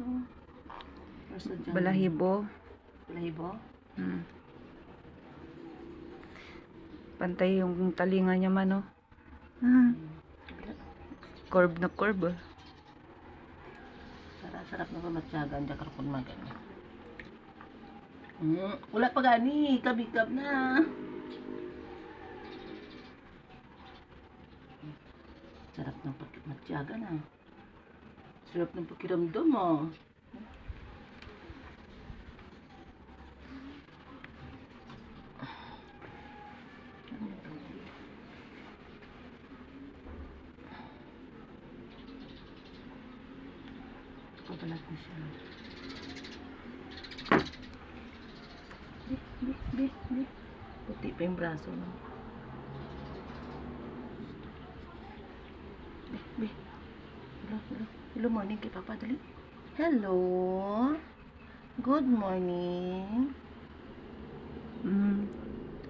to? Verso dyan. Balahibo. Balahibo? Pantay yung talinga niya man, oh. Curve na curve, oh. Sarap na pamatyagan. Diyan karapon magano. Wala pa gani. Kabikab na. Sarap ng matyagan, ah. Sarap ng pakiramdam, ah. Pabalat na siya. Bi. Puti pa yung braso, no? Bi. Hello, morning kay Papa, dali. Hello. Good morning.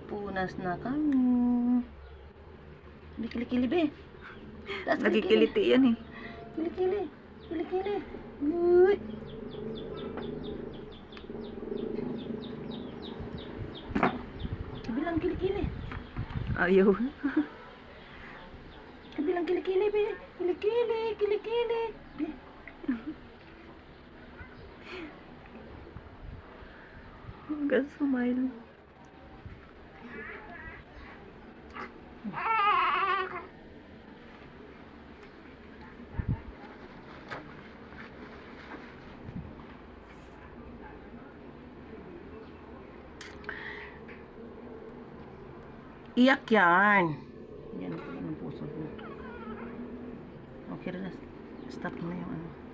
Punas na kami. Kilikili, be. Nagkikiliti yan, eh. Kilikili. Uy. Bilang kilikili. Ayaw. Bilang kilikili, be. Kilikili. Be. Hanggang smile. Iyak yan. Yan ang puso mo. Okay na. Stop mo na yung ano.